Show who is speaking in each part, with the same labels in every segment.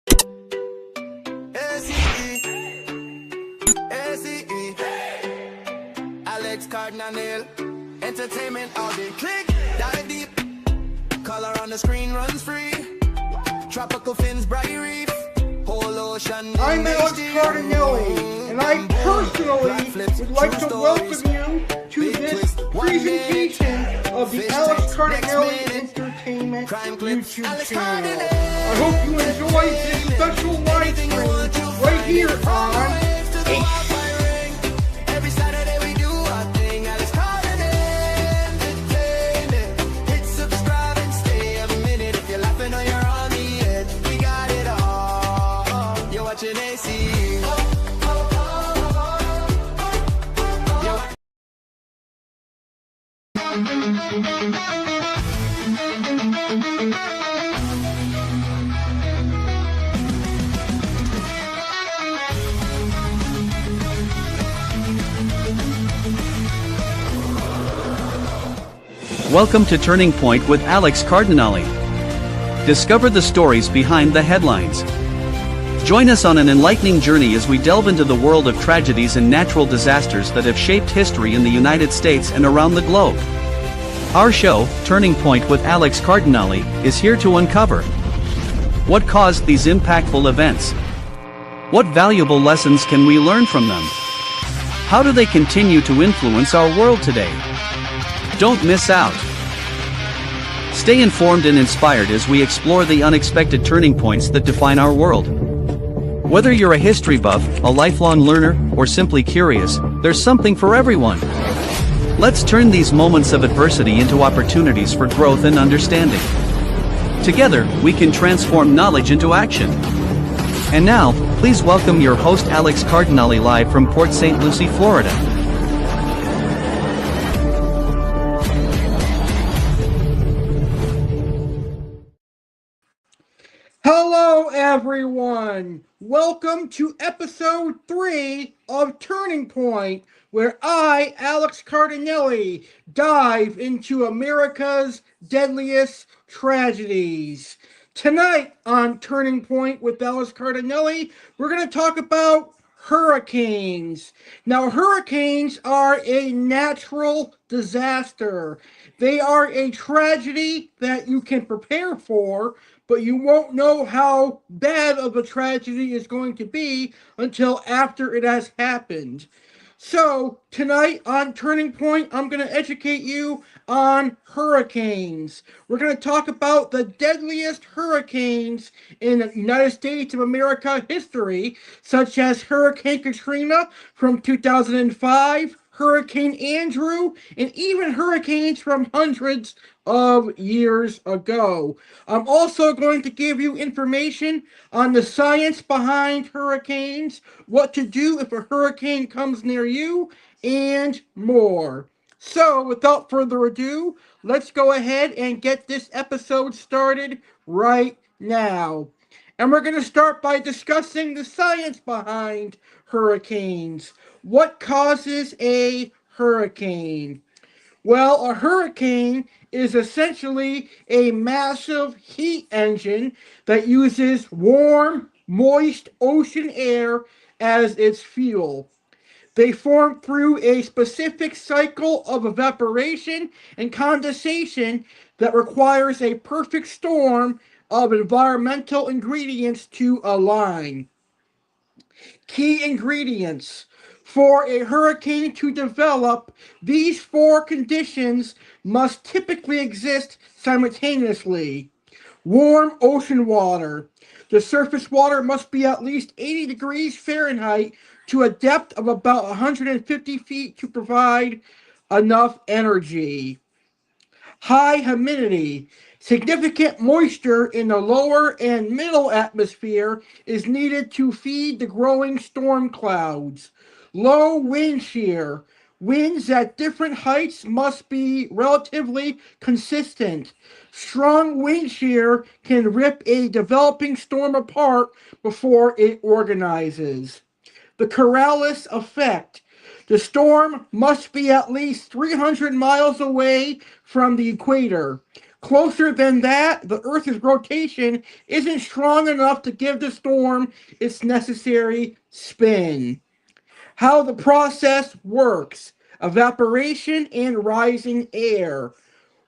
Speaker 1: A.C.E. A.C.E. Alex Cardinale. Entertainment all day. Click, dive deep. Color on the screen runs free. Tropical fins, bright reef. Whole ocean.
Speaker 2: I'm Alex Cardinale, and I personally would like to welcome you to this presentation of the Alex Cardinale Entertainment YouTube channel. I hope you enjoy this special live stream right here on A.C.E.
Speaker 1: Watching A.C.E.
Speaker 3: Welcome to Turning Point with Alex Cardinale. Discover the stories behind the headlines. Join us on an enlightening journey as we delve into the world of tragedies and natural disasters that have shaped history in the United States and around the globe. Our show, Turning Point with Alex Cardinale, is here to uncover what caused these impactful events. What valuable lessons can we learn from them? How do they continue to influence our world today? Don't miss out. Stay informed and inspired as we explore the unexpected turning points that define our world. Whether you're a history buff, a lifelong learner, or simply curious, there's something for everyone. Let's turn these moments of adversity into opportunities for growth and understanding. Together, we can transform knowledge into action. And now, please welcome your host Alex Cardinale live from Port St. Lucie, Florida.
Speaker 2: Hello everyone! Welcome to episode 3 of Turning Point, where I, Alex Cardinale, dive into America's deadliest tragedies. Tonight on Turning Point with Alex Cardinale, we're going to talk about hurricanes. Now, hurricanes are a natural disaster. They are a tragedy that you can prepare for, but you won't know how bad of a tragedy is going to be until after it has happened. So, tonight on Turning Point, I'm going to educate you on hurricanes. We're going to talk about the deadliest hurricanes in the United States of America history, such as Hurricane Katrina from 2005, Hurricane Andrew, and even hurricanes from hundreds of years ago. I'm also going to give you information on the science behind hurricanes, what to do if a hurricane comes near you, and more. So, without further ado, let's go ahead and get this episode started right now. And we're going to start by discussing the science behind hurricanes. What causes a hurricane? Well, a hurricane is essentially a massive heat engine that uses warm, moist ocean air as its fuel. They form through a specific cycle of evaporation and condensation that requires a perfect storm of environmental ingredients to align. Key ingredients. For a hurricane to develop, these 4 conditions must typically exist simultaneously. Warm ocean water. The surface water must be at least 80 degrees Fahrenheit to a depth of about 150 feet to provide enough energy. High humidity. Significant moisture in the lower and middle atmosphere is needed to feed the growing storm clouds. Low wind shear. Winds at different heights must be relatively consistent. Strong wind shear can rip a developing storm apart before it organizes. The Cardinale effect. The storm must be at least 300 miles away from the equator. Closer than that, the Earth's rotation isn't strong enough to give the storm its necessary spin. How the process works: evaporation and rising air.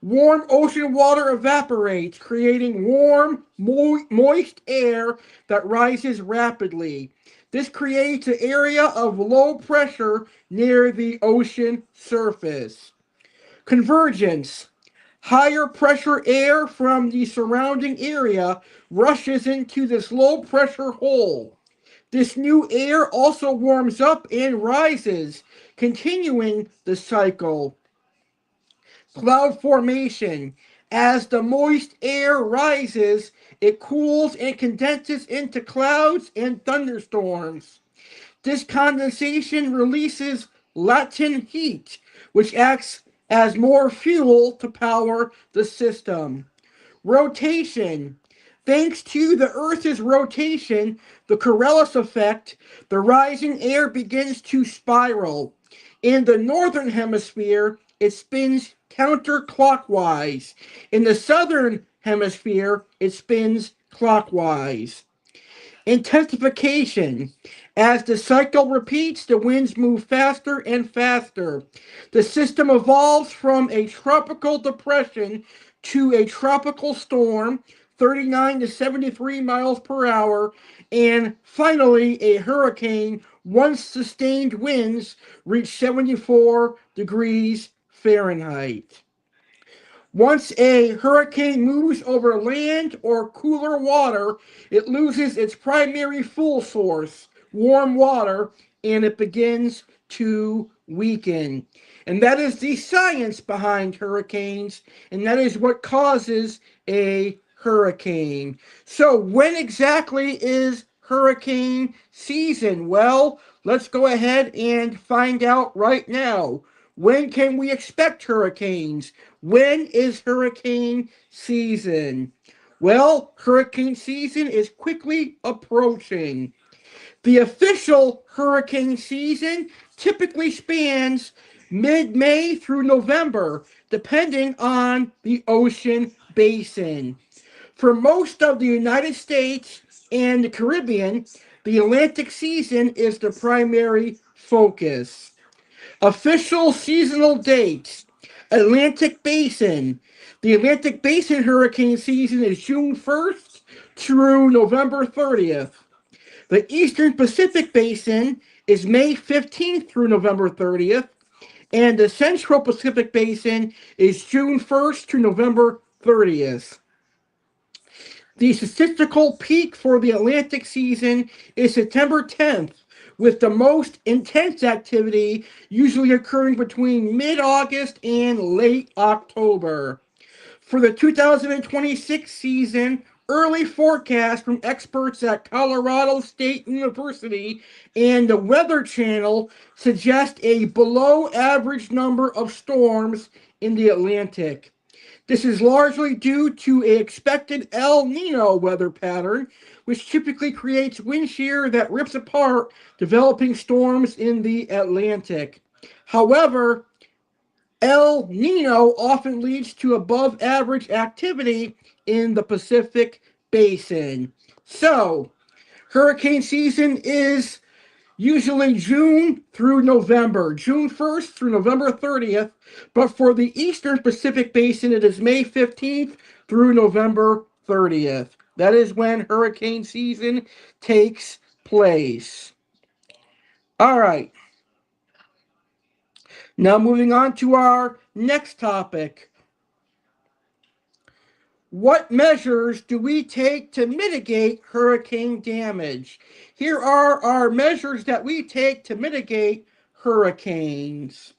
Speaker 2: Warm ocean water evaporates, creating warm, moist air that rises rapidly. This creates an area of low pressure near the ocean surface. Convergence. Higher pressure air from the surrounding area rushes into this low pressure hole. This new air also warms up and rises, continuing the cycle. Cloud formation. As the moist air rises, it cools and condenses into clouds and thunderstorms. This condensation releases latent heat, which acts as more fuel to power the system. Rotation. Thanks to the Earth's rotation, the Coriolis effect, the rising air begins to spiral. In the northern hemisphere, it spins counterclockwise. In the southern hemisphere, it spins clockwise. Intensification. As the cycle repeats, the winds move faster and faster. The system evolves from a tropical depression to a tropical storm, 39 to 73 miles per hour, and finally a hurricane once sustained winds reach 74 degrees Fahrenheit. Once a hurricane moves over land or cooler water, it loses its primary fuel source, warm water, and it begins to weaken. And that is the science behind hurricanes, and that is what causes a hurricane. So, when exactly is hurricane season? Well, let's go ahead and find out right now. When can we expect hurricanes? When is hurricane season? Well, hurricane season is quickly approaching. The official hurricane season typically spans mid-May through November, depending on the ocean basin. For most of the United States and the Caribbean, the Atlantic season is the primary focus. Official seasonal dates: Atlantic Basin. The Atlantic Basin hurricane season is June 1st through November 30th. The Eastern Pacific Basin is May 15th through November 30th. And the Central Pacific Basin is June 1st to November 30th. The statistical peak for the Atlantic season is September 10th, with the most intense activity usually occurring between mid-August and late October. For the 2026 season, early forecasts from experts at Colorado State University and the Weather Channel suggest a below-average number of storms in the Atlantic. This is largely due to an expected El Nino weather pattern, which typically creates wind shear that rips apart developing storms in the Atlantic. However, El Nino often leads to above average activity in the Pacific Basin. So, hurricane season is usually June through November, June 1st through November 30th, but for the Eastern Pacific Basin, it is May 15th through November 30th. That is when hurricane season takes place. All right. Now moving on to our next topic. What measures do we take to mitigate hurricane damage? Here are our measures that we take to mitigate hurricanes.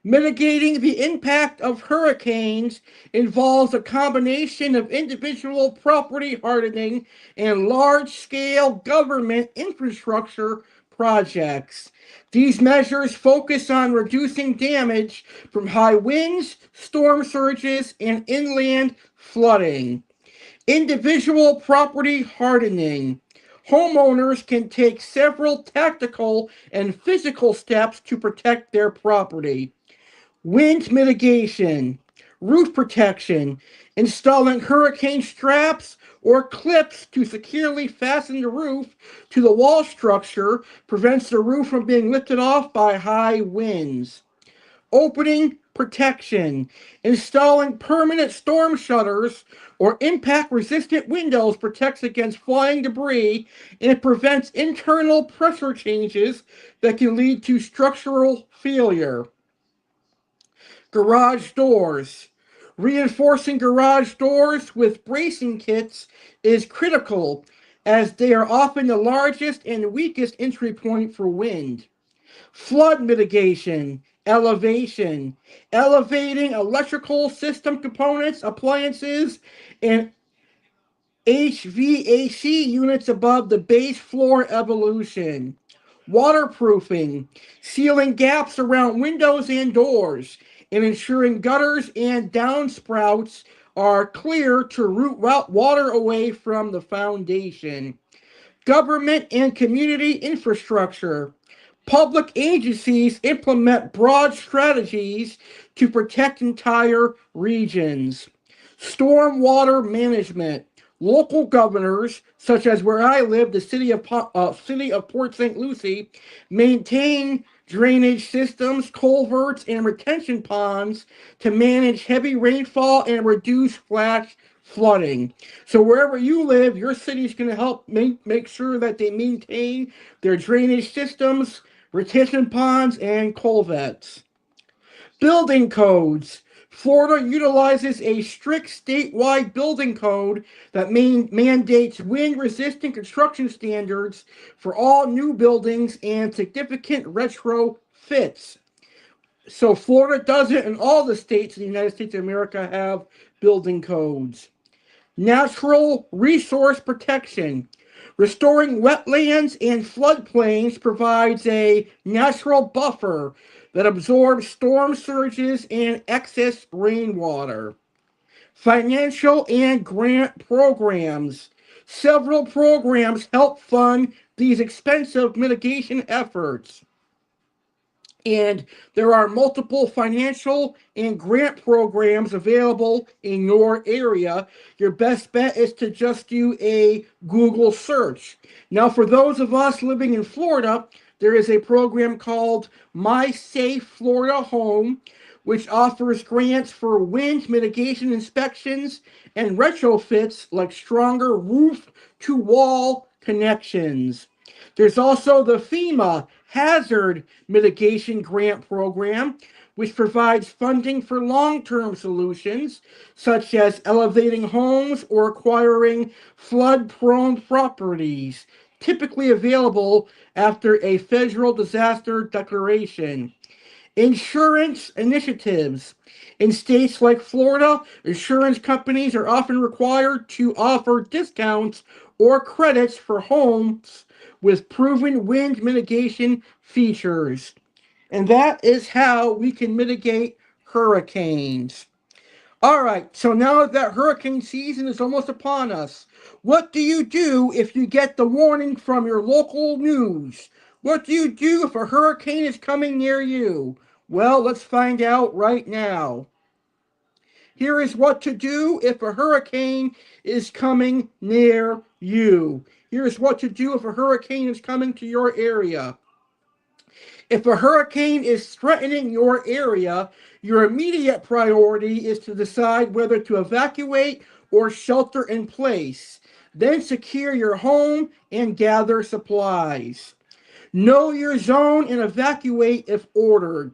Speaker 2: Mitigating the impact of hurricanes involves a combination of individual property hardening and large-scale government infrastructure projects. These measures focus on reducing damage from high winds, storm surges, and inland flooding. Individual property hardening. Homeowners can take several tactical and physical steps to protect their property. Wind mitigation. Roof protection. Installing hurricane straps or clips to securely fasten the roof to the wall structure prevents the roof from being lifted off by high winds. Opening protection. Installing permanent storm shutters or impact-resistant windows protects against flying debris and prevents internal pressure changes that can lead to structural failure. Garage doors. Reinforcing garage doors with bracing kits is critical as they are often the largest and weakest entry point for wind. Flood mitigation, elevation, elevating electrical system components, appliances, and HVAC units above the base floor evolution. Waterproofing, sealing gaps around windows and doors, and ensuring gutters and downspouts are clear to root water away from the foundation. Government and community infrastructure. Public agencies implement broad strategies to protect entire regions. Stormwater management. Local governors, such as where I live, the city of Port St. Lucie, maintain drainage systems, culverts, and retention ponds to manage heavy rainfall and reduce flash flooding. So wherever you live, your city's going to help make sure that they maintain their drainage systems, retention ponds, and culverts. Building codes. Florida utilizes a strict statewide building code that mandates wind-resistant construction standards for all new buildings and significant retrofits. So Florida does it, and all the states in the United States of America have building codes. Natural resource protection. Restoring wetlands and floodplains provides a natural buffer that absorbs storm surges and excess rainwater. Financial and grant programs. Several programs help fund these expensive mitigation efforts. And there are multiple financial and grant programs available in your area. Your best bet is to just do a Google search. Now, for those of us living in Florida, there is a program called My Safe Florida Home, which offers grants for wind mitigation inspections and retrofits like stronger roof-to-wall connections. There's also the FEMA Hazard Mitigation Grant Program, which provides funding for long-term solutions, such as elevating homes or acquiring flood-prone properties, typically available after a federal disaster declaration. Insurance initiatives. In states like Florida, insurance companies are often required to offer discounts or credits for homes with proven wind mitigation features. And that is how we can mitigate hurricanes. All right, so now that hurricane season is almost upon us, what do you do if you get the warning from your local news? What do you do if a hurricane is coming near you? Well, let's find out right now. Here is what to do if a hurricane is coming near you. Here's what to do if a hurricane is coming to your area. If a hurricane is threatening your area, your immediate priority is to decide whether to evacuate or shelter in place. Then secure your home and gather supplies. Know your zone and evacuate if ordered.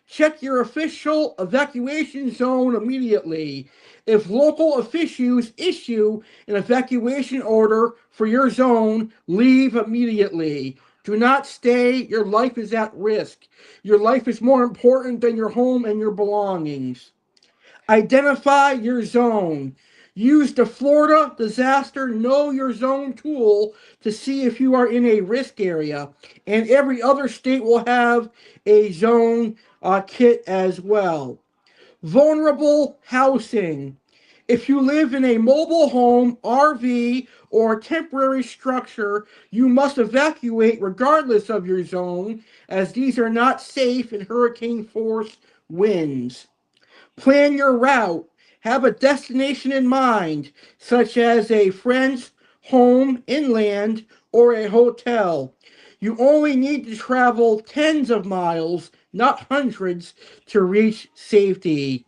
Speaker 2: Check your official evacuation zone immediately. If local officials issue an evacuation order for your zone, leave immediately. Do not stay. Your life is at risk. Your life is more important than your home and your belongings. Identify your zone. Use the Florida Disaster Know Your Zone tool to see if you are in a risk area. And every other state will have a zone kit as well. Vulnerable housing. If you live in a mobile home, RV, or temporary structure, you must evacuate regardless of your zone, as these are not safe in hurricane force winds. Plan your route. Have a destination in mind, such as a friend's home inland or a hotel. You only need to travel tens of miles, not hundreds, to reach safety.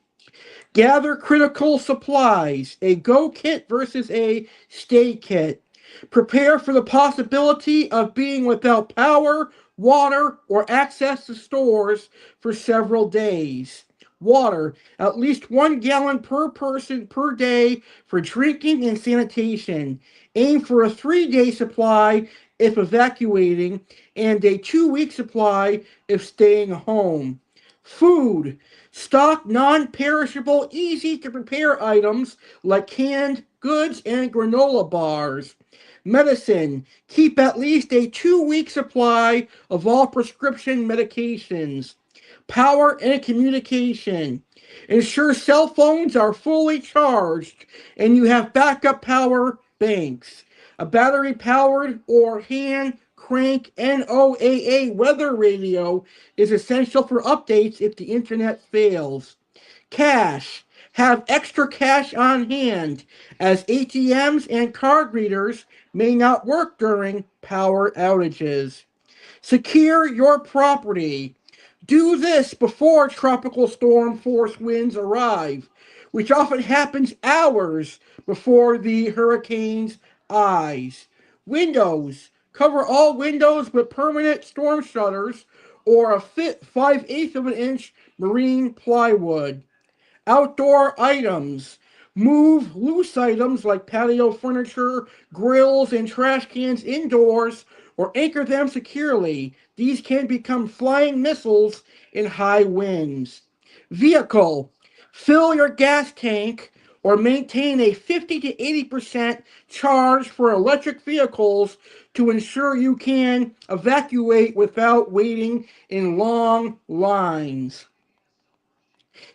Speaker 2: Gather critical supplies, a go kit versus a stay kit. Prepare for the possibility of being without power, water, or access to stores for several days. Water, at least 1 gallon per person per day for drinking and sanitation. Aim for a 3 day supply if evacuating, and a 2 week supply if staying home. Food. Stock non perishable, easy to prepare items like canned goods and granola bars. Medicine. Keep at least a 2 week supply of all prescription medications. Power and communication. Ensure cell phones are fully charged and you have backup power banks. A battery powered or hand crank NOAA weather radio is essential for updates if the internet fails. Cash. Have extra cash on hand, as ATMs and card readers may not work during power outages. Secure your property. Do this before tropical storm force winds arrive, which often happens hours before the hurricane's eyes. Windows. Cover all windows with permanent storm shutters or a fit 5/8 of an inch marine plywood. Outdoor items. Move loose items like patio furniture, grills, and trash cans indoors or anchor them securely. These can become flying missiles in high winds. Vehicle. Fill your gas tank or maintain a 50 to 80% charge for electric vehicles to ensure you can evacuate without waiting in long lines.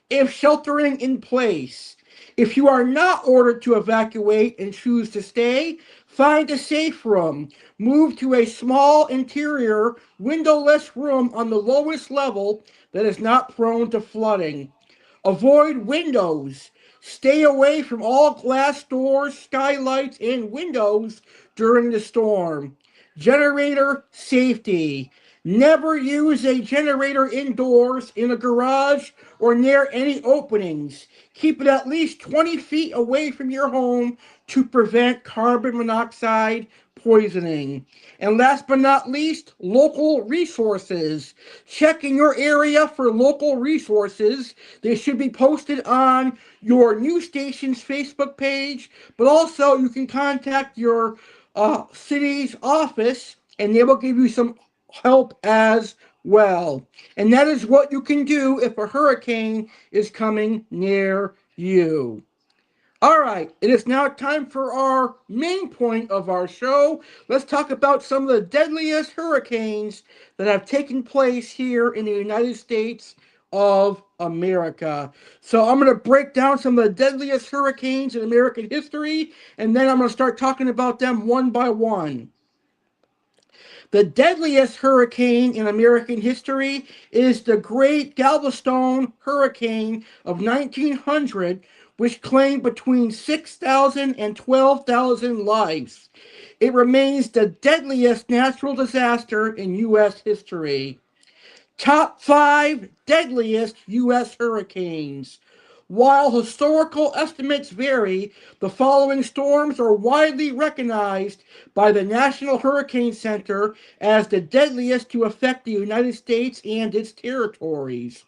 Speaker 2: If sheltering in place. If you are not ordered to evacuate and choose to stay, find a safe room. Move to a small interior, windowless room on the lowest level that is not prone to flooding. Avoid windows. Stay away from all glass doors, skylights, and windows during the storm. Generator safety. Never use a generator indoors, in a garage, or near any openings. Keep it at least 20 feet away from your home to prevent carbon monoxide poisoning. And last but not least, local resources. Check in your area for local resources. They should be posted on your news station's Facebook page, but also you can contact your city's office and they will give you some help as well. And that is what you can do if a hurricane is coming near you. All right, it is now time for our main point of our show. Let's talk about some of the deadliest hurricanes that have taken place here in the United States of America. So I'm going to break down some of the deadliest hurricanes in American history, and then I'm going to start talking about them one by one. The deadliest hurricane in American history is the Great Galveston Hurricane of 1900, which claimed between 6,000 and 12,000 lives. It remains the deadliest natural disaster in U.S. history. Top 5 deadliest U.S. hurricanes. While historical estimates vary, the following storms are widely recognized by the National Hurricane Center as the deadliest to affect the United States and its territories.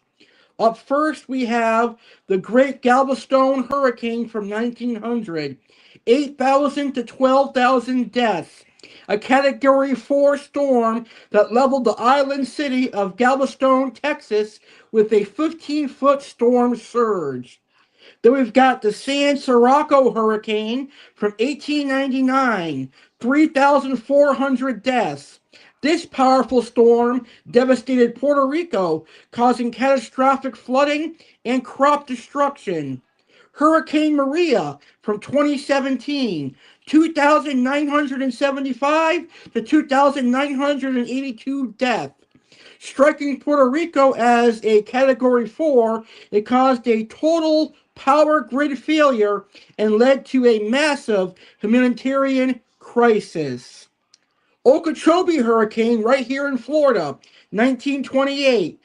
Speaker 2: Up first, we have the Great Galveston Hurricane from 1900. 8,000 to 12,000 deaths. A Category 4 storm that leveled the island city of Galveston, Texas, with a 15-foot storm surge. Then we've got the San Sirocco Hurricane from 1899, 3,400 deaths. This powerful storm devastated Puerto Rico, causing catastrophic flooding and crop destruction. Hurricane Maria from 2017, 2,975 to 2,982 deaths. Striking Puerto Rico as a Category 4, it caused a total power grid failure and led to a massive humanitarian crisis. Okeechobee Hurricane right here in Florida, 1928.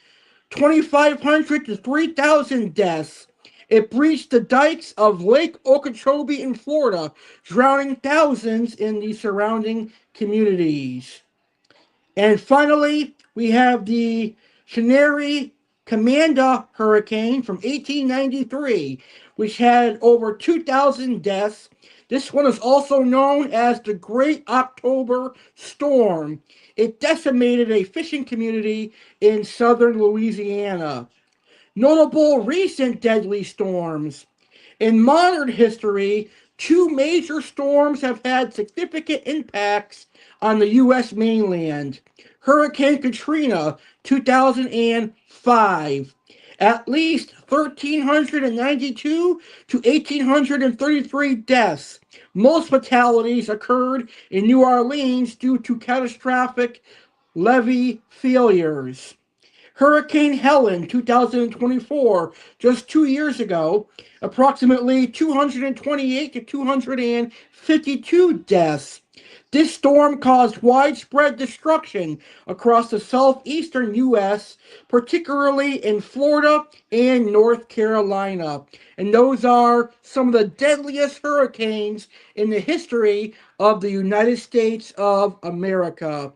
Speaker 2: 2,500 to 3,000 deaths. It breached the dikes of Lake Okeechobee in Florida, drowning thousands in the surrounding communities. And finally, we have the Canary Commanda hurricane from 1893, which had over 2,000 deaths. This one is also known as the Great October Storm. It decimated a fishing community in southern Louisiana. Notable recent deadly storms. In modern history, two major storms have had significant impacts on the U.S. mainland. Hurricane Katrina, 2005. At least 1,392 to 1,833 deaths. Most fatalities occurred in New Orleans due to catastrophic levee failures. Hurricane Helen, 2024, just 2 years ago, approximately 228 to 252 deaths. This storm caused widespread destruction across the southeastern U.S., particularly in Florida and North Carolina. And those are some of the deadliest hurricanes in the history of the United States of America.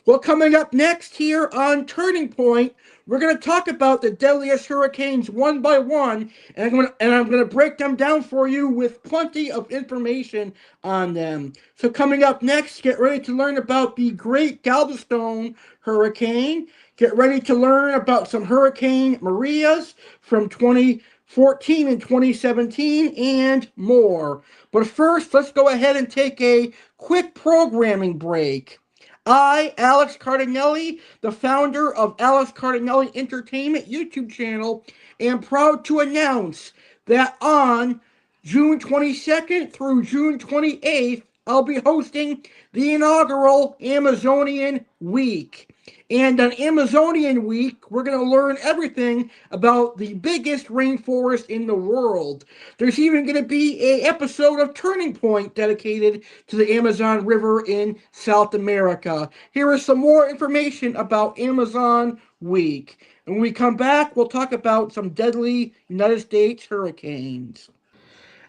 Speaker 2: Well, coming up next here on Turning Point, we're going to talk about the deadliest hurricanes one by one, and I'm going to break them down for you with plenty of information on them. So coming up next, get ready to learn about the Great Galveston Hurricane. Get ready to learn about some Hurricane Marias from 2014 and 2017 and more. But first, let's go ahead and take a quick programming break. I, Alex Cardinale, the founder of Alex Cardinale Entertainment YouTube channel, am proud to announce that on June 22nd through June 28th, I'll be hosting the inaugural Amazonian Week. And on Amazonian Week, we're going to learn everything about the biggest rainforest in the world. There's even going to be an episode of Turning Point dedicated to the Amazon River in South America. Here is some more information about Amazon Week. And when we come back, we'll talk about some deadly United States hurricanes.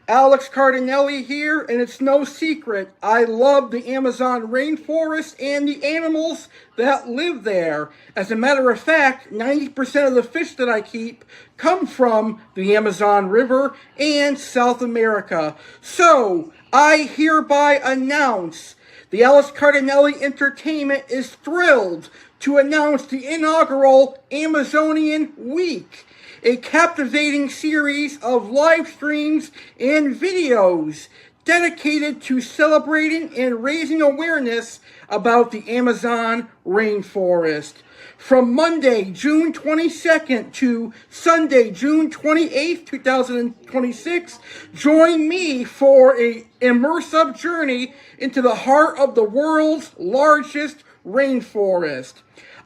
Speaker 2: Alex Cardinale here, and it's no secret, I love the Amazon rainforest and the animals that live there. As a matter of fact, 90% of the fish that I keep come from the Amazon River and South America. So, I hereby announce the Alex Cardinale Entertainment is thrilled to announce the inaugural Amazonian Week, a captivating series of live streams and videos dedicated to celebrating and raising awareness about the Amazon rainforest. From Monday, June 22nd to Sunday, June 28th, 2026, join me for an immersive journey into the heart of the world's largest rainforest.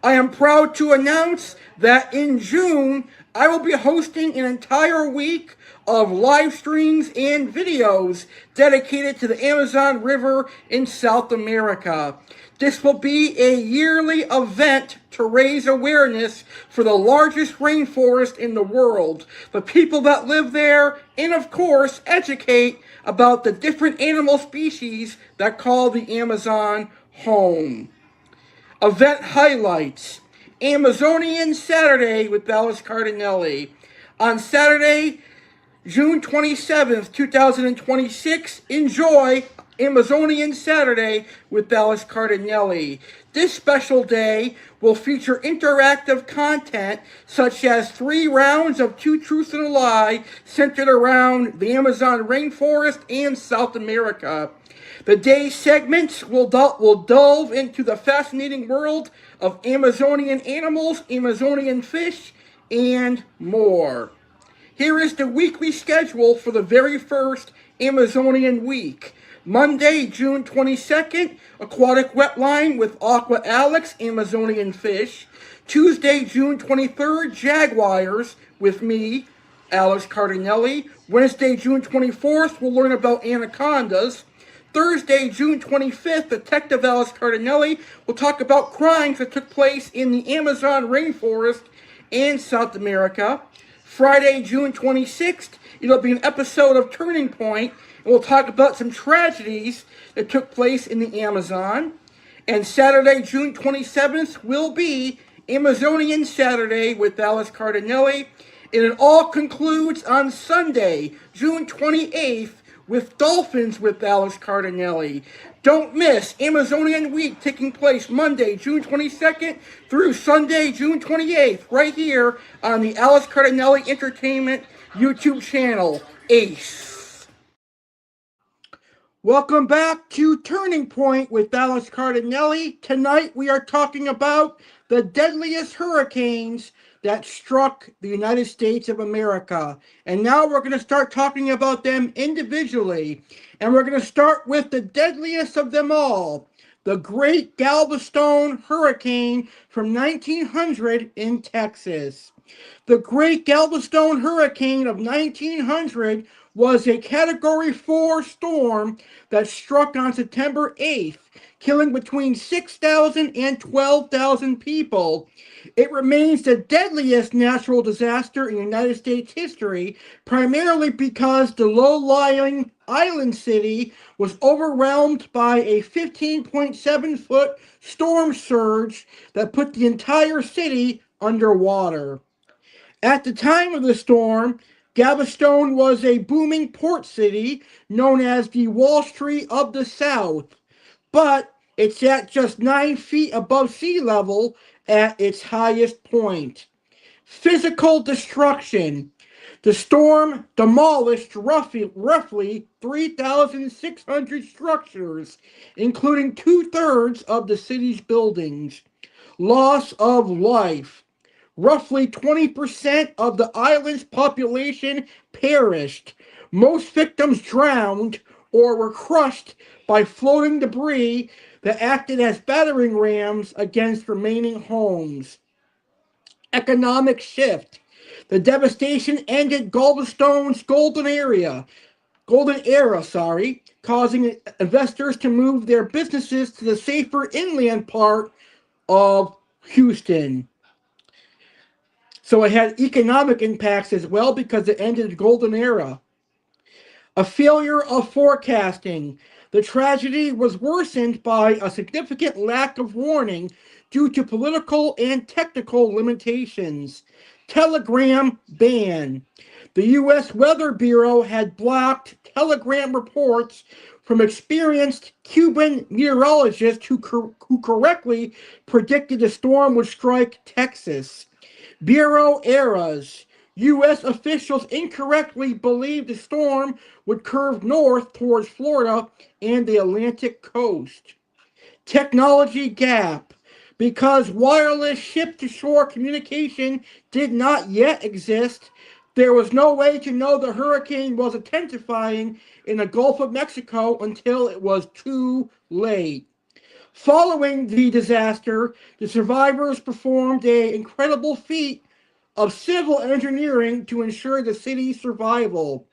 Speaker 2: I am proud to announce that in June, I will be hosting an entire week of live streams and videos dedicated to the Amazon River in South America. This will be a yearly event to raise awareness for the largest rainforest in the world, the people that live there, and of course, educate about the different animal species that call the Amazon home. Event highlights: Amazonian Saturday with Alex Cardinale. On Saturday, June 27th, 2026, enjoy Amazonian Saturday with Alex Cardinale. This special day will feature interactive content such as 3 rounds of Two Truths and a Lie centered around the Amazon rainforest and South America. The day's segments will delve into the fascinating world of Amazonian animals, Amazonian fish, and more. Here is the weekly schedule for the very first Amazonian week. Monday, June 22nd, aquatic wetline with Aqua Alex, Amazonian fish. Tuesday, June 23rd, jaguars with me, Alex Cardinale. Wednesday, June 24th, we'll learn about anacondas. Thursday, June 25th, Detective Alex Cardinale will talk about crimes that took place in the Amazon rainforest and South America. Friday, June 26th, it'll be an episode of Turning Point, and we'll talk about some tragedies that took place in the Amazon. And Saturday, June 27th, will be Amazonian Saturday with Alex Cardinale. And it all concludes on Sunday, June 28th, with Dolphins with Alex Cardinale. Don't miss Amazonian Week taking place Monday, June 22nd through Sunday, June 28th, right here on the Alex Cardinale Entertainment YouTube channel, ACE. Welcome back to Turning Point with Alex Cardinale. Tonight we are talking about the deadliest hurricanes that struck the United States of America. And now we're going to start talking about them individually. And we're going to start with the deadliest of them all, the Great Galveston Hurricane from 1900 in Texas. The Great Galveston Hurricane of 1900 was a Category 4 storm that struck on September 8th, killing between 6,000 and 12,000 people. It remains the deadliest natural disaster in United States history, primarily because the low-lying island city was overwhelmed by a 15.7-foot storm surge that put the entire city underwater. At the time of the storm, Galveston was a booming port city known as the Wall Street of the South, but it's at just 9 feet above sea level at its highest point. Physical destruction. The storm demolished roughly 3,600 structures, including 2/3 of the city's buildings. Loss of life. Roughly 20% of the island's population perished. Most victims drowned or were crushed by floating debris that acted as battering rams against remaining homes. Economic shift. The devastation ended Galveston's golden era, causing investors to move their businesses to the safer inland part of Houston. So it had economic impacts as well because it ended the golden era. A failure of forecasting. The tragedy was worsened by a significant lack of warning due to political and technical limitations. Telegram ban. The U.S. Weather Bureau had blocked telegram reports from experienced Cuban meteorologists who correctly predicted the storm would strike Texas. Bureau errors. U.S. officials incorrectly believed the storm would curve north towards Florida and the Atlantic coast. Technology gap. Because wireless ship-to-shore communication did not yet exist, there was no way to know the hurricane was intensifying in the Gulf of Mexico until it was too late. Following the disaster, the survivors performed an incredible feat of civil engineering to ensure the city's survival.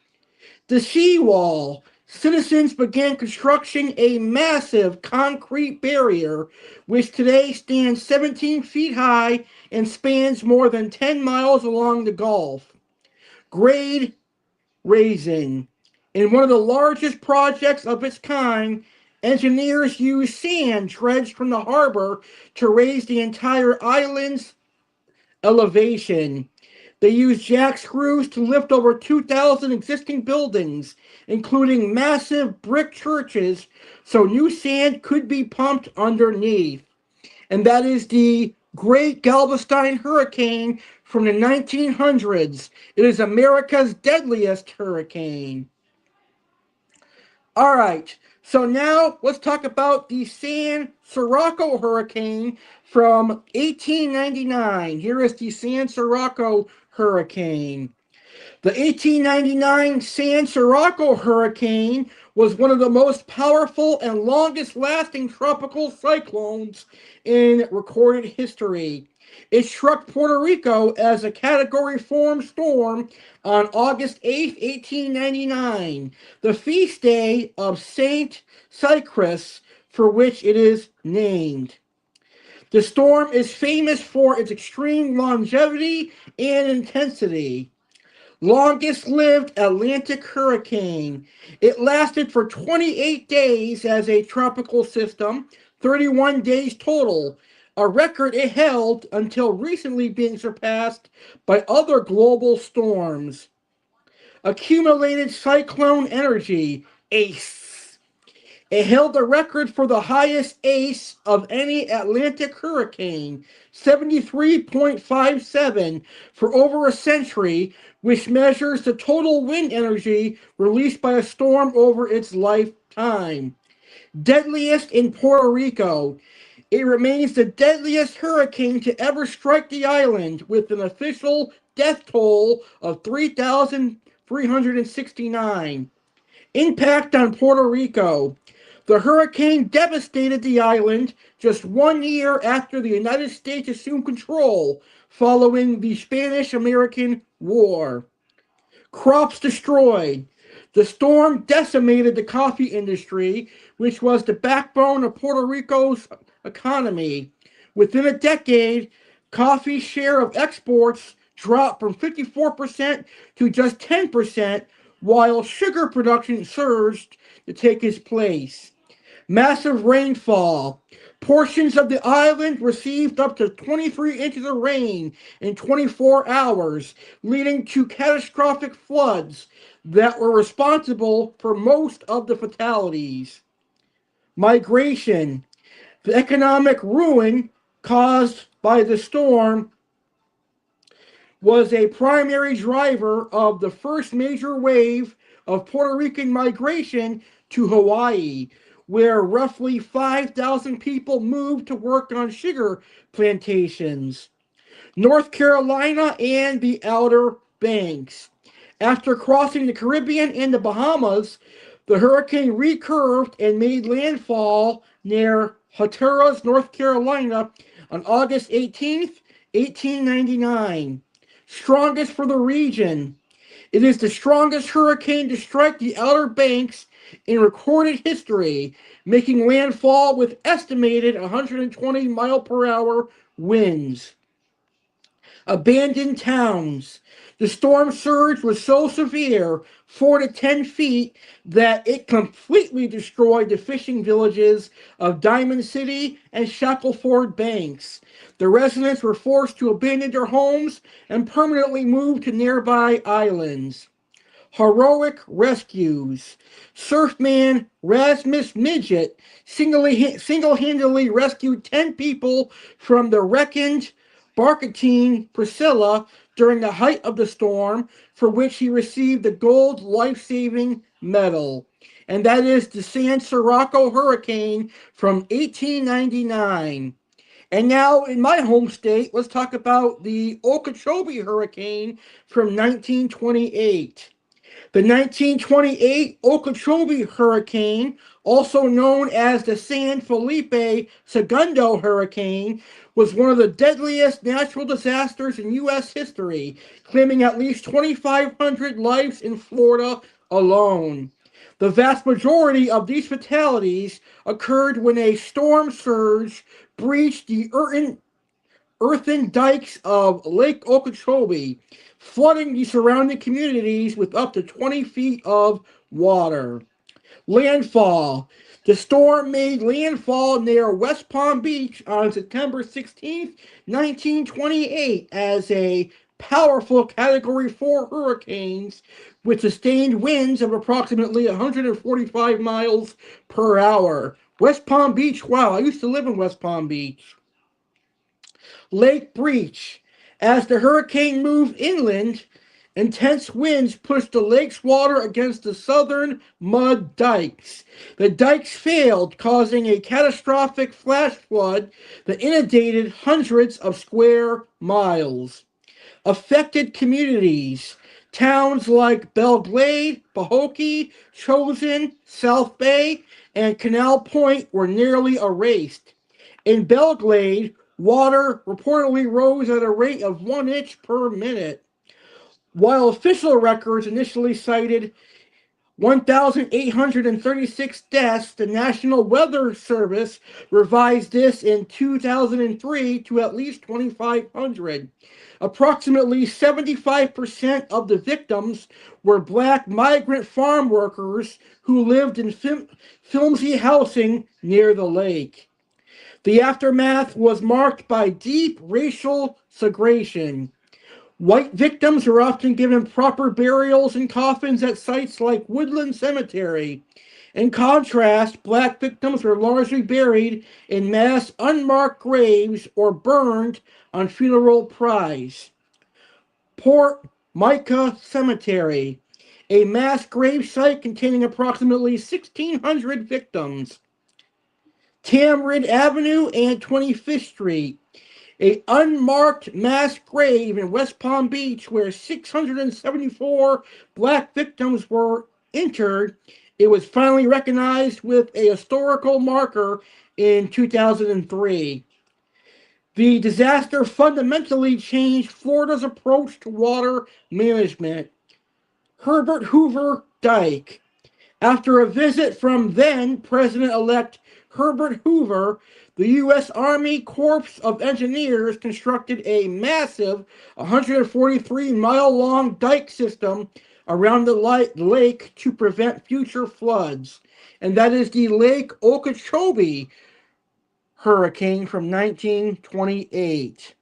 Speaker 2: The seawall. Citizens began constructing a massive concrete barrier, which today stands 17 feet high and spans more than 10 miles along the Gulf. Grade raising. In one of the largest projects of its kind, engineers used sand dredged from the harbor to raise the entire island's elevation. They used jack screws to lift over 2,000 existing buildings, including massive brick churches, so new sand could be pumped underneath. And that is the Great Galveston Hurricane from the 1900s. It is America's deadliest hurricane. All right, so now let's talk about the San Sirocco hurricane from 1899. Here is the San Sirocco hurricane. The 1899 San Sirocco hurricane was one of the most powerful and longest-lasting tropical cyclones in recorded history. It struck Puerto Rico as a Category 4 storm on August 8, 1899, the feast day of Saint Cyprus, for which it is named. The storm is famous for its extreme longevity and intensity. Longest lived Atlantic hurricane. It lasted for 28 days as a tropical system, 31 days total, a record it held until recently being surpassed by other global storms. Accumulated cyclone energy, A.C.E. It held the record for the highest ACE of any Atlantic hurricane, 73.57 for over a century, which measures the total wind energy released by a storm over its lifetime. Deadliest in Puerto Rico. It remains the deadliest hurricane to ever strike the island, with an official death toll of 3,369. Impact on Puerto Rico. The hurricane devastated the island just 1 year after the United States assumed control following the Spanish-American War. Crops destroyed. The storm decimated the coffee industry, which was the backbone of Puerto Rico's economy. Within a decade, coffee's share of exports dropped from 54% to just 10%, while sugar production surged to take its place. Massive rainfall. Portions of the island received up to 23 inches of rain in 24 hours, leading to catastrophic floods that were responsible for most of the fatalities. Migration. The economic ruin caused by the storm was a primary driver of the first major wave of Puerto Rican migration to Hawaii, where roughly 5,000 people moved to work on sugar plantations. North Carolina and the Outer Banks. After crossing the Caribbean and the Bahamas, the hurricane recurved and made landfall near Hatteras, North Carolina on August 18th, 1899. Strongest for the region. It is the strongest hurricane to strike the Outer Banks in recorded history, making landfall with estimated 120 mile per hour winds. Abandoned towns. The storm surge was so severe, 4 to 10 feet, that it completely destroyed the fishing villages of Diamond City and Shackleford Banks. The residents were forced to abandon their homes and permanently move to nearby islands. Heroic rescues. Surfman Rasmus Midget single-handedly rescued 10 people from the wrecked barkentine Priscilla during the height of the storm, for which he received the Gold Life-Saving Medal. And that is the San Sirocco hurricane from 1899. And now, in my home state, let's talk about the Okeechobee hurricane from 1928. The 1928 Okeechobee hurricane, also known as the San Felipe Segundo hurricane, was one of the deadliest natural disasters in U.S. history, claiming at least 2,500 lives in Florida alone. The vast majority of these fatalities occurred when a storm surge breached the earthen dikes of Lake Okeechobee, flooding the surrounding communities with up to 20 feet of water. Landfall. The storm made landfall near West Palm Beach on September 16, 1928, as a powerful Category 4 hurricane with sustained winds of approximately 145 miles per hour. West Palm Beach, wow, I used to live in West Palm Beach. Lake breach. As the hurricane moved inland, intense winds pushed the lake's water against the southern mud dikes. The dikes failed, causing a catastrophic flash flood that inundated hundreds of square miles. Affected communities. Towns like Belle Glade, Pahokee, Chosin, South Bay, and Canal Point were nearly erased. In Belle Glade, water reportedly rose at a rate of 1 inch per minute. While official records initially cited 1,836 deaths, the National Weather Service revised this in 2003 to at least 2,500. Approximately 75% of the victims were black migrant farm workers who lived in flimsy housing near the lake. The aftermath was marked by deep racial segregation. White victims were often given proper burials and coffins at sites like Woodland Cemetery. In contrast, black victims were largely buried in mass unmarked graves or burned on funeral pyres. Port Micah Cemetery, a mass grave site containing approximately 1,600 victims. Tamarind Avenue and 25th Street, an unmarked mass grave in West Palm Beach where 674 black victims were interred. It was finally recognized with a historical marker in 2003. The disaster fundamentally changed Florida's approach to water management. Herbert Hoover Dike. After a visit from then President-elect Herbert Hoover, the U.S. Army Corps of Engineers constructed a massive 143-mile-long dike system around the lake to prevent future floods. And that is the Lake Okeechobee hurricane from 1928.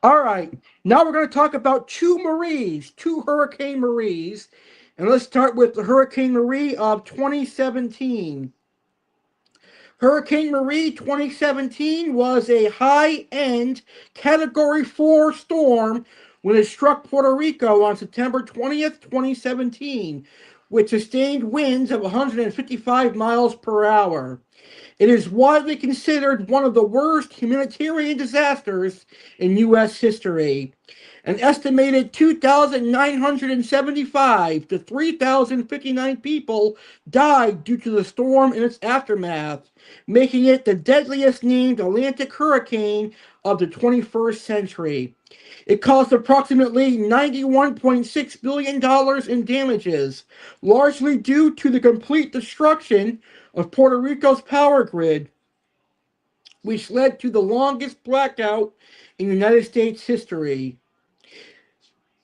Speaker 2: All right, now we're going to talk about two Hurricane Maries. And let's start with the Hurricane Marie of 2017. Hurricane Marie 2017 was a high-end Category 4 storm when it struck Puerto Rico on September 20th, 2017, with sustained winds of 155 miles per hour. It is widely considered one of the worst humanitarian disasters in U.S. history. An estimated 2,975 to 3,059 people died due to the storm and its aftermath, making it the deadliest named Atlantic hurricane of the 21st century. It caused approximately $91.6 billion in damages, largely due to the complete destruction of Puerto Rico's power grid, which led to the longest blackout in United States history.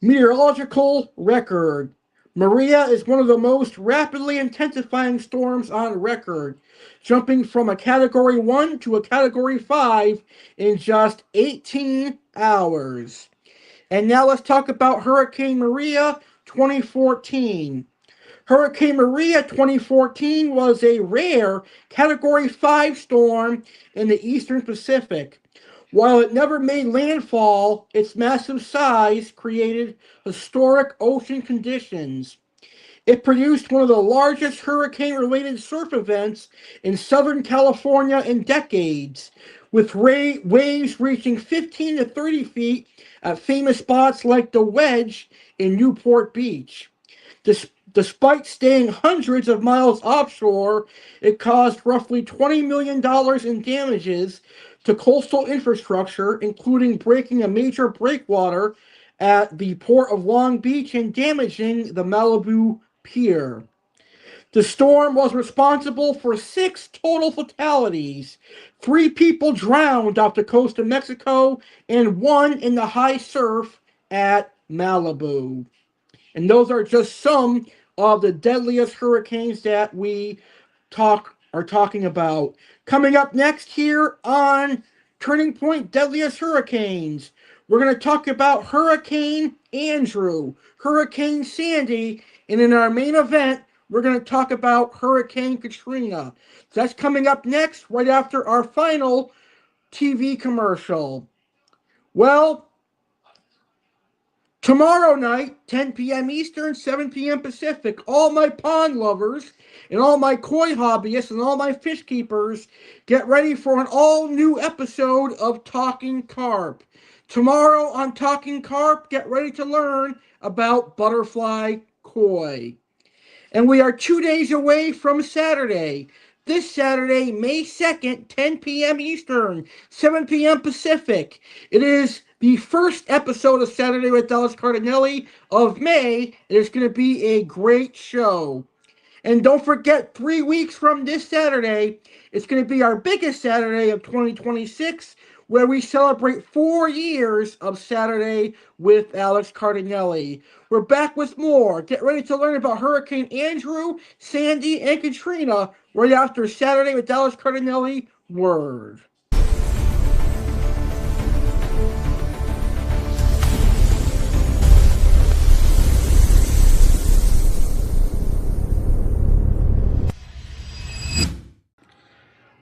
Speaker 2: Meteorological record. Maria is one of the most rapidly intensifying storms on record, jumping from a Category 1 to a Category 5 in just 18 hours. And now let's talk about Hurricane Maria 2014. Hurricane Maria 2014 was a rare Category 5 storm in the eastern Pacific. While it never made landfall, its massive size created historic ocean conditions. It produced one of the largest hurricane-related surf events in Southern California in decades, with waves reaching 15 to 30 feet at famous spots like the Wedge in Newport Beach. Despite staying hundreds of miles offshore, it caused roughly $20 million in damages to coastal infrastructure, including breaking a major breakwater at the Port of Long Beach and damaging the Malibu Pier. The storm was responsible for 6 total fatalities. 3 people drowned off the coast of Mexico and 1 in the high surf at Malibu. And those are just some of the deadliest hurricanes that we are talking about. Coming up next here on Turning Point Deadliest Hurricanes, we're going to talk about Hurricane Andrew, Hurricane Sandy, and in our main event, we're going to talk about Hurricane Katrina. So that's coming up next, right after our final TV commercial. Well, tomorrow night, 10 p.m. Eastern, 7 p.m. Pacific, all my pond lovers and all my koi hobbyists and all my fish keepers, get ready for an all-new episode of Talking Carp. Tomorrow on Talking Carp, get ready to learn about butterfly koi. And we are 2 days away from Saturday. This Saturday, May 2nd, 10 p.m. Eastern, 7 p.m. Pacific. It is the first episode of Saturday with Alex Cardinale of May. It is going to be a great show. And don't forget, 3 weeks from this Saturday, it's going to be our biggest Saturday of 2026, where we celebrate 4 years of Saturday with Alex Cardinale. We're back with more. Get ready to learn about Hurricane Andrew, Sandy, and Katrina right after Saturday with Alex Cardinale. Word.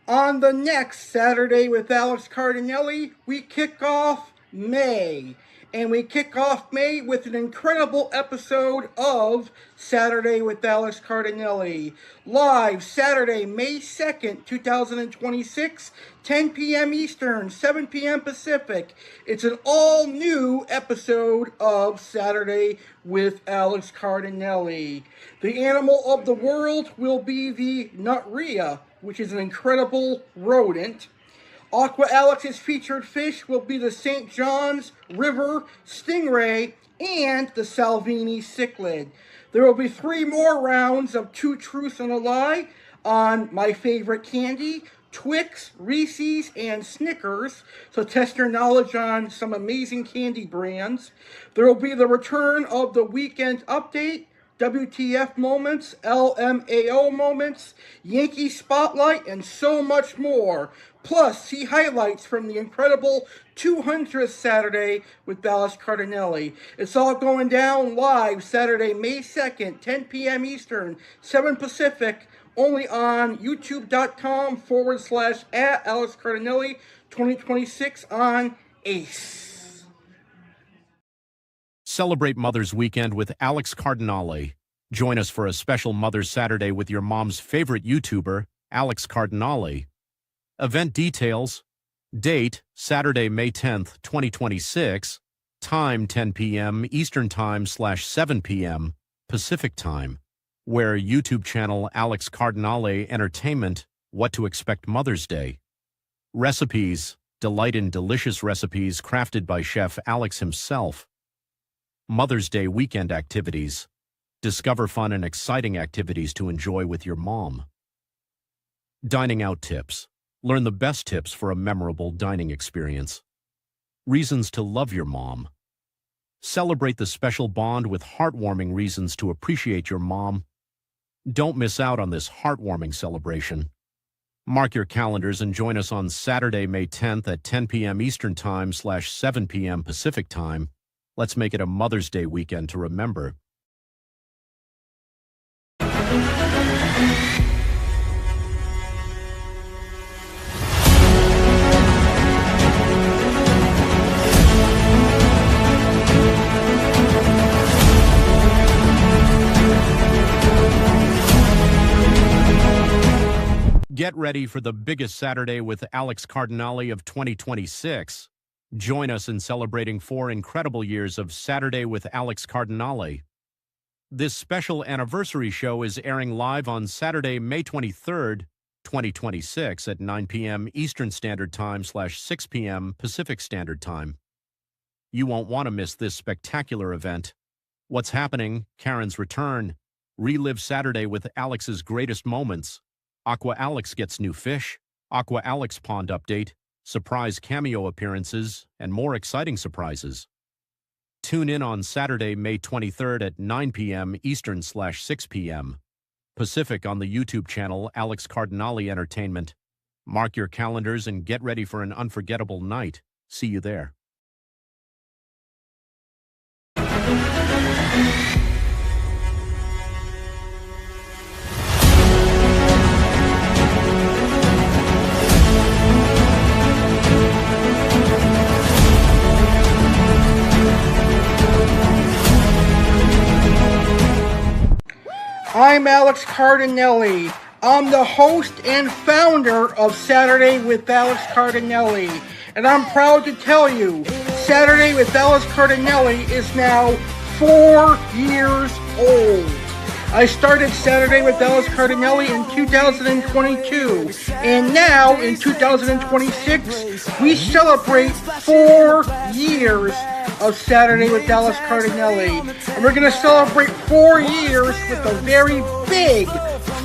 Speaker 2: On the next Saturday with Alex Cardinale, we kick off May. And we kick off May with an incredible episode of Saturday with Alex Cardinale. Live Saturday, May 2nd, 2026, 10 p.m. Eastern, 7 p.m. Pacific. It's an all-new episode of Saturday with Alex Cardinale. The animal of the world will be the nutria, which is an incredible rodent. Aqua Alex's featured fish will be the St. John's River stingray and the Salvini cichlid. There will be 3 more rounds of 2 Truths and a Lie on my favorite candy, Twix, Reese's, and Snickers. So test your knowledge on some amazing candy brands. There will be the return of the Weekend Update, WTF moments, LMAO moments, Yankee Spotlight, and so much more. Plus, see highlights from the incredible 200th Saturday with Alex Cardinale. It's all going down live Saturday, May 2nd, 10 p.m. Eastern, 7 Pacific, only on youtube.com/@Alex Cardinale 2026 on A.C.E.
Speaker 4: Celebrate Mother's Weekend with Alex Cardinale. Join us for a special Mother's Saturday with your mom's favorite YouTuber, Alex Cardinale. Event details: date, Saturday, May 10th, 2026, time 10 p.m. Eastern Time/7 p.m. Pacific Time. Where YouTube channel Alex Cardinale Entertainment, What to Expect Mother's Day. Recipes: delight in delicious recipes crafted by Chef Alex himself. Mother's Day weekend activities. Discover fun and exciting activities to enjoy with your mom. Dining out tips. Learn the best tips for a memorable dining experience. Reasons to love your mom. Celebrate the special bond with heartwarming reasons to appreciate your mom. Don't miss out on this heartwarming celebration. Mark your calendars and join us on Saturday, May 10th at 10 p.m. Eastern Time/7 p.m. Pacific Time. Let's make it a Mother's Day weekend to remember. Get ready for the biggest Saturday with Alex Cardinale of 2026. Join us in celebrating 4 incredible years of Saturday with Alex Cardinale. This special anniversary show is airing live on Saturday, May 23rd, 2026 at 9 p.m. Eastern Standard Time/6 p.m. Pacific Standard Time. You won't want to miss this spectacular event. What's happening? Karen's return. Relive Saturday with Alex's greatest moments. Aqua Alex gets new fish. Aqua Alex pond update. Surprise cameo appearances, and more exciting surprises. Tune in on Saturday, May 23rd at 9 p.m. Eastern/6 p.m. Pacific on the YouTube channel Alex Cardinale Entertainment. Mark your calendars and get ready for an unforgettable night. See you there.
Speaker 2: I'm Alex Cardinale. I'm the host and founder of Saturday with Alex Cardinale. And I'm proud to tell you, Saturday with Alex Cardinale is now 4 years old. I started Saturday with Alex Cardinale in 2022, and now in 2026, we celebrate 4 years of Saturday with Dallas Cardinale. And we're going to celebrate 4 years with a very big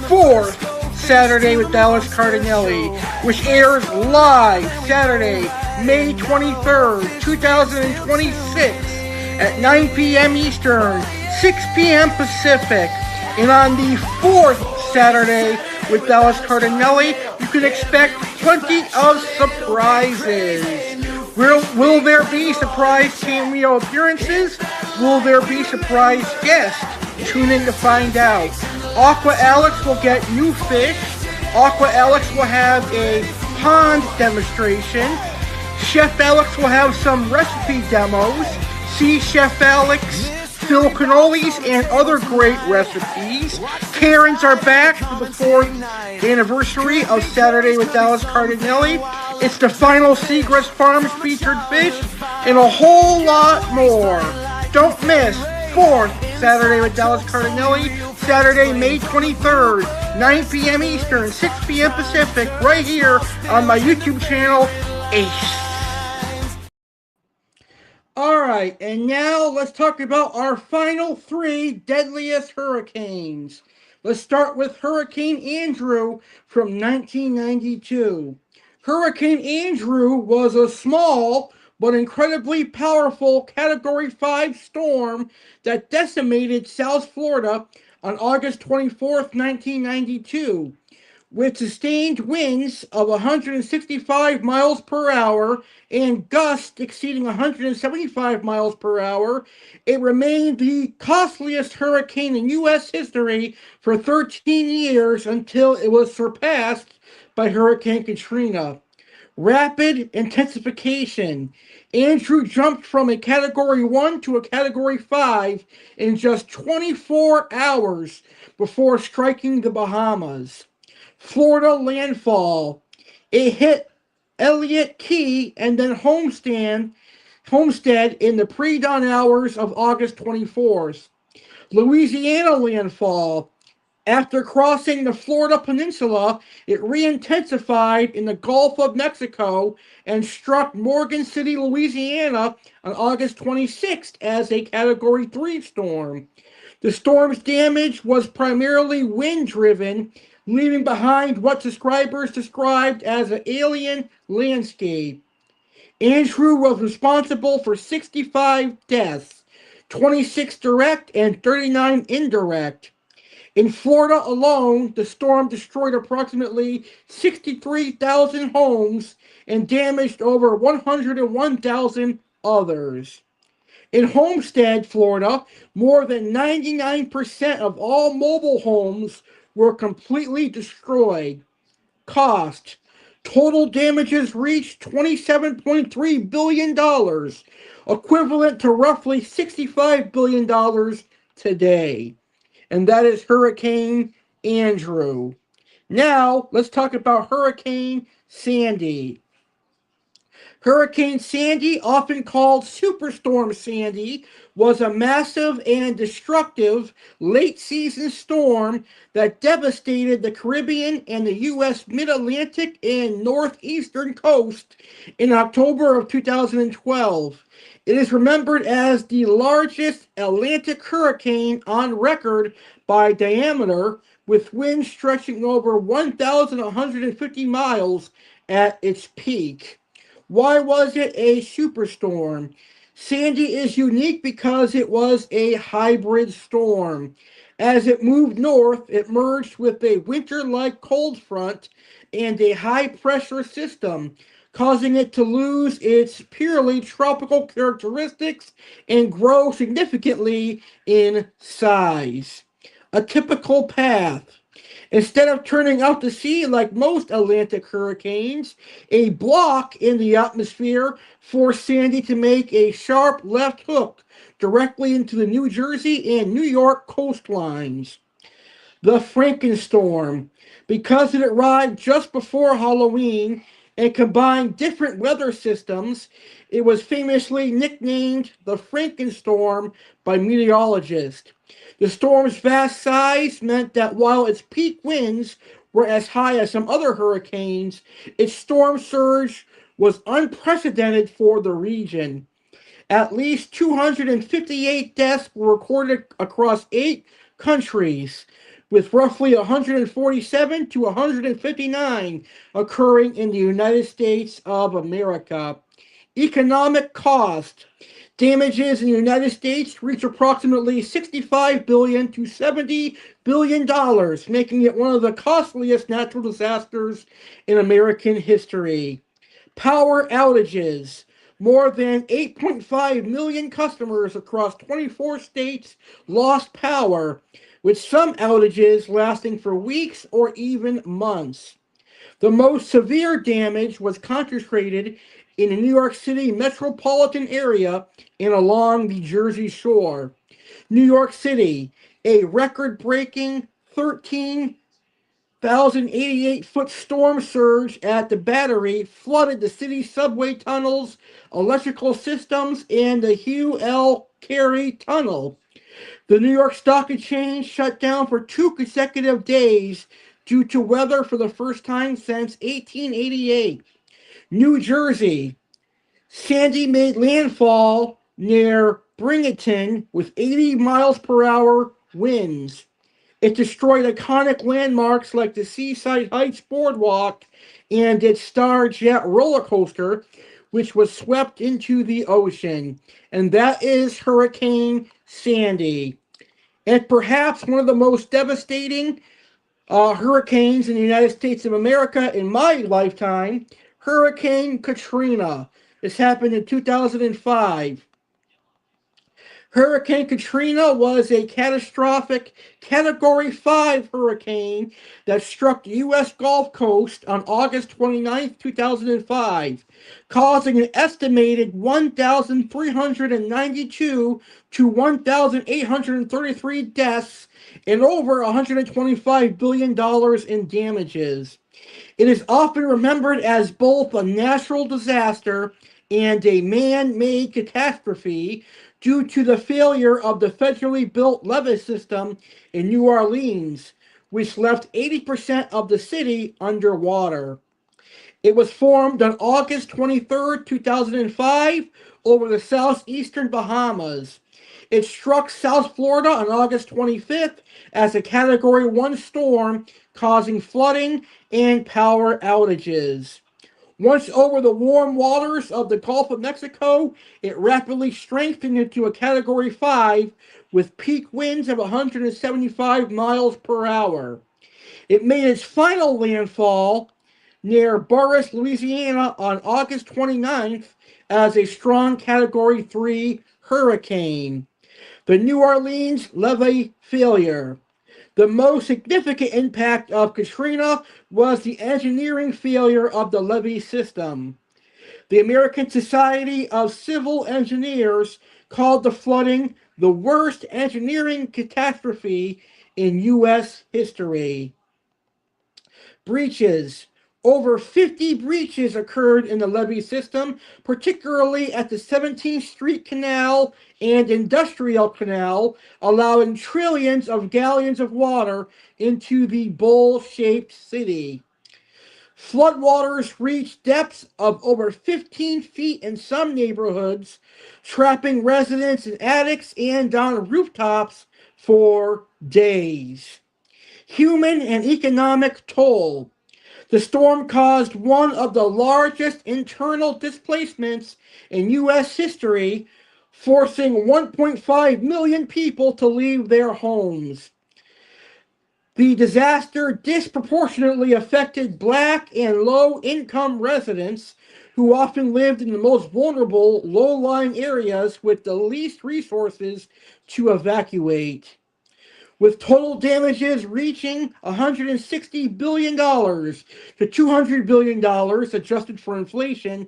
Speaker 2: fourth Saturday with Dallas Cardinale, which airs live Saturday, May 23rd, 2026 at 9 p.m. Eastern, 6 p.m. Pacific. And on the fourth Saturday with Dallas Cardinale, you can expect plenty of surprises. Will there be surprise cameo appearances? Will there be surprise guests? Tune in to find out. Aqua Alex will get new fish. Aqua Alex will have a pond demonstration. Chef Alex will have some recipe demos. See Chef Alex, Phil Cannolis, and other great recipes. Karens are back for the 4th anniversary of Saturday with Dallas Cardinale. It's the final Seagrass Farms featured fish and a whole lot more. Don't miss 4th Saturday with Dallas Cardinale, Saturday, May 23rd, 9 p.m. Eastern, 6 p.m. Pacific, right here on my YouTube channel, A.C.E. Alright, and now let's talk about our final 3 deadliest hurricanes. Let's start with Hurricane Andrew from 1992. Hurricane Andrew was a small but incredibly powerful Category 5 storm that decimated South Florida on August 24, 1992. With sustained winds of 165 miles per hour and gusts exceeding 175 miles per hour, it remained the costliest hurricane in U.S. history for 13 years until it was surpassed by Hurricane Katrina. Rapid intensification. Andrew jumped from a Category 1 to a Category 5 in just 24 hours before striking the Bahamas. Florida landfall. It hit Elliott Key and then Homestead in the pre-dawn hours of August 24th. Louisiana landfall. After crossing the Florida Peninsula, it re-intensified in the Gulf of Mexico and struck Morgan City, Louisiana on August 26th as a Category 3 storm. The storm's damage was primarily wind-driven, leaving behind what subscribers described as an alien landscape. Andrew was responsible for 65 deaths, 26 direct and 39 indirect. In Florida alone, the storm destroyed approximately 63,000 homes and damaged over 101,000 others. In Homestead, Florida, more than 99% of all mobile homes were completely destroyed. Cost. Total damages reached $27.3 billion, equivalent to roughly $65 billion today. And that is Hurricane Andrew. Now, let's talk about Hurricane Sandy. Hurricane Sandy, often called Superstorm Sandy, was a massive and destructive late-season storm that devastated the Caribbean and the U.S. Mid-Atlantic and northeastern coast in October of 2012. It is remembered as the largest Atlantic hurricane on record by diameter, with winds stretching over 1,150 miles at its peak. Why was it a superstorm? Sandy is unique because it was a hybrid storm. As it moved north, it merged with a winter-like cold front and a high-pressure system, causing it to lose its purely tropical characteristics and grow significantly in size. A typical path. Instead of turning out to sea like most Atlantic hurricanes, a block in the atmosphere forced Sandy to make a sharp left hook directly into the New Jersey and New York coastlines. The Frankenstorm. Because it arrived just before Halloween, and combined different weather systems. It was famously nicknamed the Frankenstorm by meteorologists. The storm's vast size meant that while its peak winds were as high as some other hurricanes, its storm surge was unprecedented for the region. At least 258 deaths were recorded across 8 countries, with roughly 147 to 159 occurring in the United States of America. Economic cost. Damages in the United States reach approximately $65 billion to $70 billion, making it one of the costliest natural disasters in American history. Power outages. More than 8.5 million customers across 24 states lost power, with some outages lasting for weeks or even months. The most severe damage was concentrated in the New York City metropolitan area and along the Jersey Shore. New York City, a record breaking 13,088-foot storm surge at the Battery flooded the city's subway tunnels, electrical systems, and the Hugh L. Carey Tunnel. The New York Stock Exchange shut down for 2 consecutive days due to weather for the first time since 1888. New Jersey. Sandy made landfall near Binghamton with 80 miles per hour winds. It destroyed iconic landmarks like the Seaside Heights Boardwalk and its Star Jet roller coaster, which was swept into the ocean. And that is Hurricane Sandy. And perhaps one of the most devastating hurricanes in the United States of America in my lifetime, Hurricane Katrina. This happened in 2005. Hurricane Katrina was a catastrophic Category 5 hurricane that struck the U.S. Gulf Coast on August 29, 2005, causing an estimated 1,392 to 1,833 deaths and over $125 billion in damages. It is often remembered as both a natural disaster and a man-made catastrophe due to the failure of the federally built levee system in New Orleans, which left 80% of the city underwater. It was formed on August 23, 2005, over the southeastern Bahamas. It struck South Florida on August 25th as a Category 1 storm, causing flooding and power outages. Once over the warm waters of the Gulf of Mexico, it rapidly strengthened into a Category 5 with peak winds of 175 miles per hour. It made its final landfall near Burris, Louisiana on August 29th as a strong Category 3 hurricane. The New Orleans levee failure. The most significant impact of Katrina was the engineering failure of the levee system. The American Society of Civil Engineers called the flooding the worst engineering catastrophe in U.S. history. Breaches. Over 50 breaches occurred in the levee system, particularly at the 17th Street Canal and Industrial Canal, allowing trillions of gallons of water into the bowl-shaped city. Floodwaters reached depths of over 15 feet in some neighborhoods, trapping residents in attics and on rooftops for days. Human and economic toll. The storm caused one of the largest internal displacements in U.S. history, forcing 1.5 million people to leave their homes. The disaster disproportionately affected Black and low-income residents who often lived in the most vulnerable, low-lying areas with the least resources to evacuate. With total damages reaching $160 billion to $200 billion adjusted for inflation,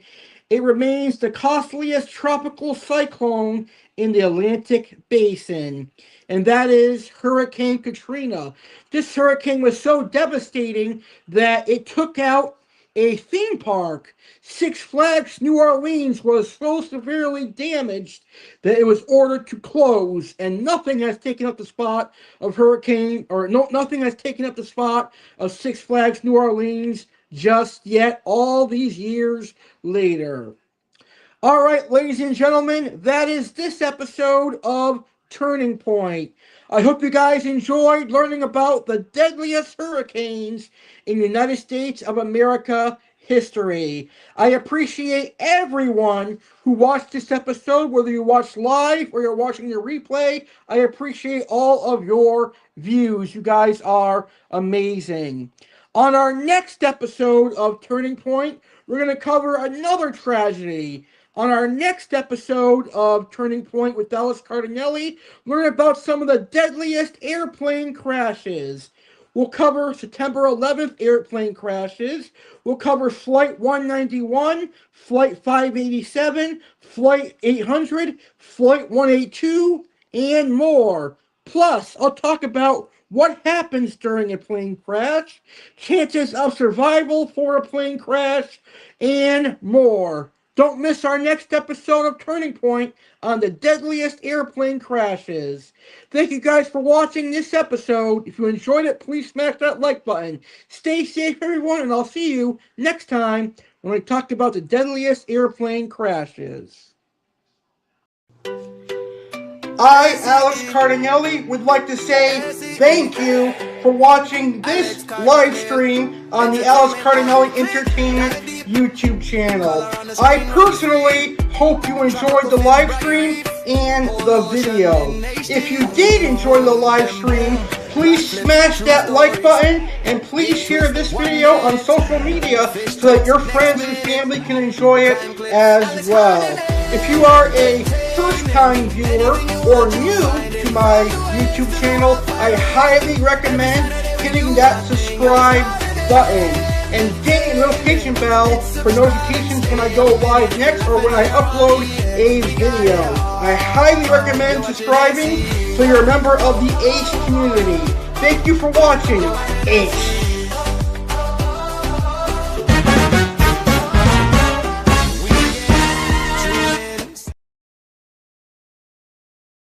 Speaker 2: it remains the costliest tropical cyclone in the Atlantic Basin, and that is Hurricane Katrina. This hurricane was so devastating that it took out a theme park. Six Flags New Orleans was so severely damaged that it was ordered to close, and nothing has taken up the spot of nothing has taken up the spot of Six Flags New Orleans just yet, all these years later. All right, ladies and gentlemen, that is this episode of Turning Point. I hope you guys enjoyed learning about the deadliest hurricanes in United States of America history. I appreciate everyone who watched this episode, whether you watched live or you're watching the replay. I appreciate all of your views. You guys are amazing. On our next episode of Turning Point, we're going to cover another tragedy. On our next episode of Turning Point with Alex Cardinale, learn about some of the deadliest airplane crashes. We'll cover September 11th airplane crashes. We'll cover Flight 191, Flight 587, Flight 800, Flight 182, and more. Plus, I'll talk about what happens during a plane crash, chances of survival for a plane crash, and more. Don't miss our next episode of Turning Point on the deadliest airplane crashes. Thank you guys for watching this episode. If you enjoyed it, please smash that like button. Stay safe, everyone, and I'll see you next time when we talk about the deadliest airplane crashes. I, Alex Cardinale, would like to say thank you for watching this live stream on the Alex Cardinale Entertainment YouTube channel. I personally hope you enjoyed the live stream and the video. If you did enjoy the live stream, please smash that like button and please share this video on social media so that your friends and family can enjoy it as well. If you are a first-time viewer or new to my YouTube channel, I highly recommend hitting that subscribe button and getting a notification bell for notifications when I go live next or when I upload a video. I highly recommend subscribing so you're a member of the ACE community. Thank you for watching ACE.